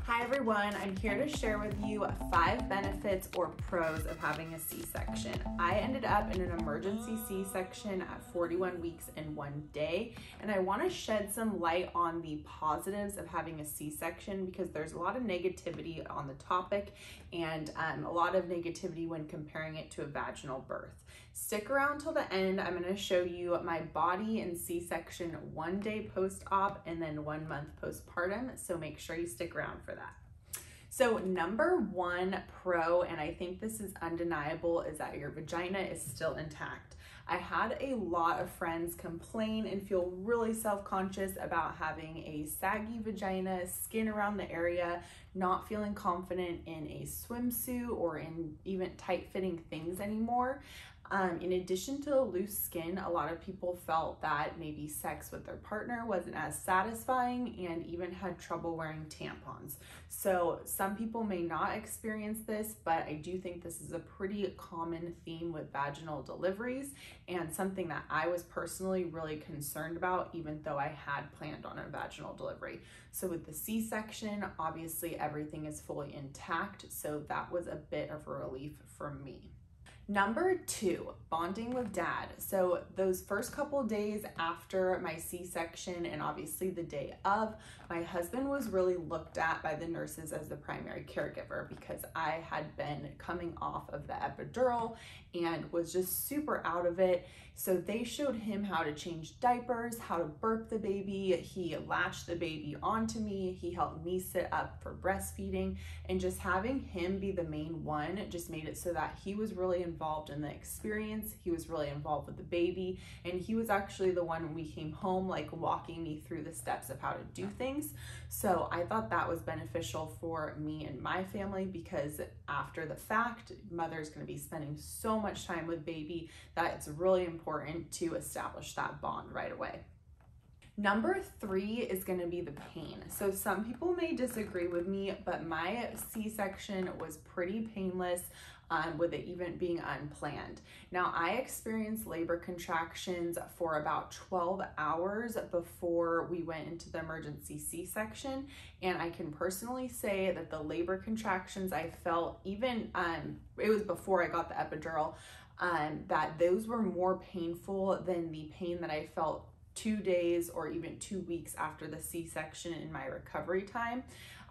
Hi everyone, I'm here to share with you 5 benefits or pros of having a C-section. I ended up in an emergency C-section at 41 weeks and 1 day, and I want to shed some light on the positives of having a C-section because there's a lot of negativity on the topic and a lot of negativity when comparing it to a vaginal birth. Stick around till the end. I'm going to show you my body and C-section 1 day post-op and then 1 month postpartum, so make sure you stick around for that. So number 1 pro, and I think this is undeniable, is that your vagina is still intact. I had a lot of friends complain and feel really self-conscious about having a saggy vagina, skin around the area, not feeling confident in a swimsuit or in even tight-fitting things anymore. In addition to loose skin, a lot of people felt that maybe sex with their partner wasn't as satisfying and even had trouble wearing tampons. So some people may not experience this, but I do think this is a pretty common theme with vaginal deliveries and something that I was personally really concerned about, even though I had planned on a vaginal delivery. So with the C-section, obviously everything is fully intact, so that was a bit of a relief for me. Number 2, bonding with dad. So those first couple days after my C-section and obviously the day of, my husband was really looked at by the nurses as the primary caregiver because I had been coming off of the epidural and was just super out of it. So they showed him how to change diapers, how to burp the baby. He latched the baby onto me. He helped me sit up for breastfeeding, and just having him be the main one just made it so that he was really involved in the experience. He was really involved with the baby, and he was actually the one when we came home, like walking me through the steps of how to do things. So I thought that was beneficial for me and my family because after the fact, mother's going to be spending so much time with baby that it's really important to establish that bond right away. Number 3 is going to be the pain. So some people may disagree with me, but my C-section was pretty painless, with it even being unplanned. Now, I experienced labor contractions for about 12 hours before we went into the emergency C-section, and I can personally say that the labor contractions I felt, even it was before I got the epidural, that those were more painful than the pain that I felt 2 days or even 2 weeks after the C-section in my recovery time.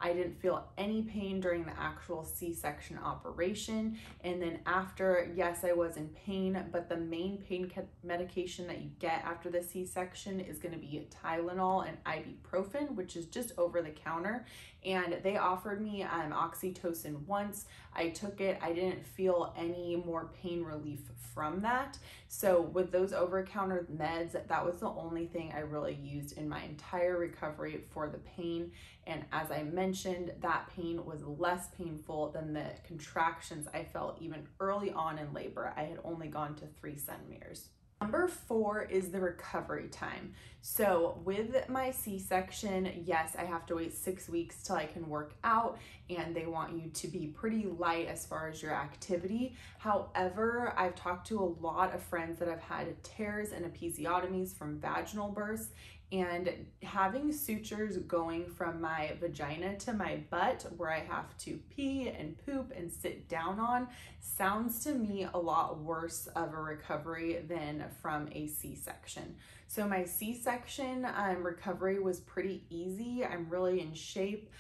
I didn't feel any pain during the actual C-section operation. And then after, yes, I was in pain, but the main pain medication that you get after the C-section is going to be Tylenol and ibuprofen, which is just over the counter. And they offered me oxytocin once. I took it. I didn't feel any more pain relief from that. So with those over-the-counter meds, that was the only thing I really used in my entire recovery for the pain. And as I mentioned, that pain was less painful than the contractions I felt even early on in labor. I had only gone to 3 centimeters. Number 4 is the recovery time. So with my C-section, yes, I have to wait 6 weeks till I can work out, and they want you to be pretty light as far as your activity. However, I've talked to a lot of friends that have had tears and episiotomies from vaginal births, and having sutures going from my vagina to my butt where I have to pee and poop and sit down on sounds to me a lot worse of a recovery than from a C-section. So my C-section recovery was pretty easy. I'm really in shape.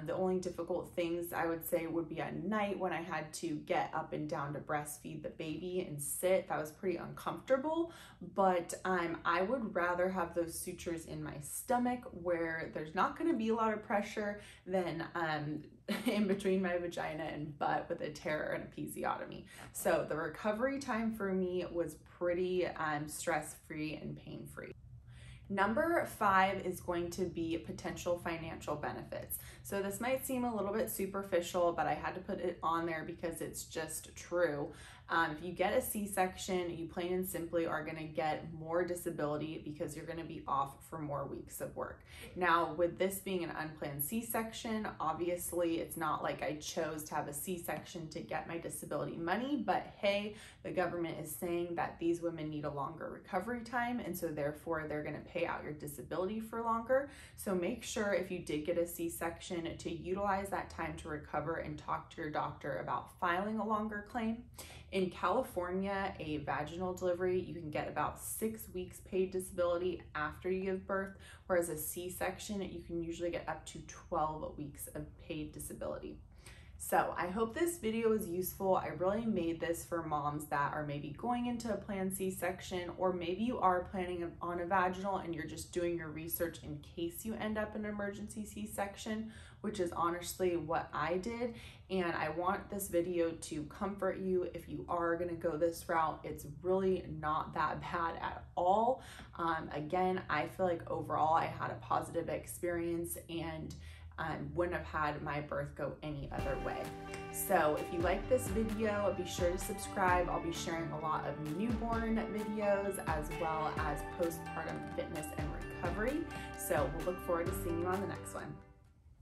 The only difficult things I would say would be at night when I had to get up and down to breastfeed the baby and sit. That was pretty uncomfortable, but I would rather have those sutures in my stomach where there's not going to be a lot of pressure than in between my vagina and butt with a tear and episiotomy. So the recovery time for me was pretty stress-free and pain-free. Number 5 is going to be potential financial benefits. So this might seem a little bit superficial, but I had to put it on there because it's just true. If you get a C-section, you plain and simply are gonna get more disability because you're gonna be off for more weeks of work. Now, with this being an unplanned C-section, obviously it's not like I chose to have a C-section to get my disability money, but hey, the government is saying that these women need a longer recovery time, and so therefore they're gonna pay out your disability for longer. So make sure if you did get a C-section to utilize that time to recover and talk to your doctor about filing a longer claim. In California, a vaginal delivery, you can get about 6 weeks paid disability after you give birth, whereas a C-section, you can usually get up to 12 weeks of paid disability. So I hope this video was useful. I really made this for moms that are maybe going into a planned C-section, or maybe you are planning on a vaginal and you're just doing your research in case you end up in an emergency C-section, which is honestly what I did. And I want this video to comfort you if you are gonna go this route. It's really not that bad at all. Again, I feel like overall I had a positive experience and wouldn't have had my birth go any other way. So if you like this video, be sure to subscribe. I'll be sharing a lot of newborn videos as well as postpartum fitness and recovery. So we'll look forward to seeing you on the next one.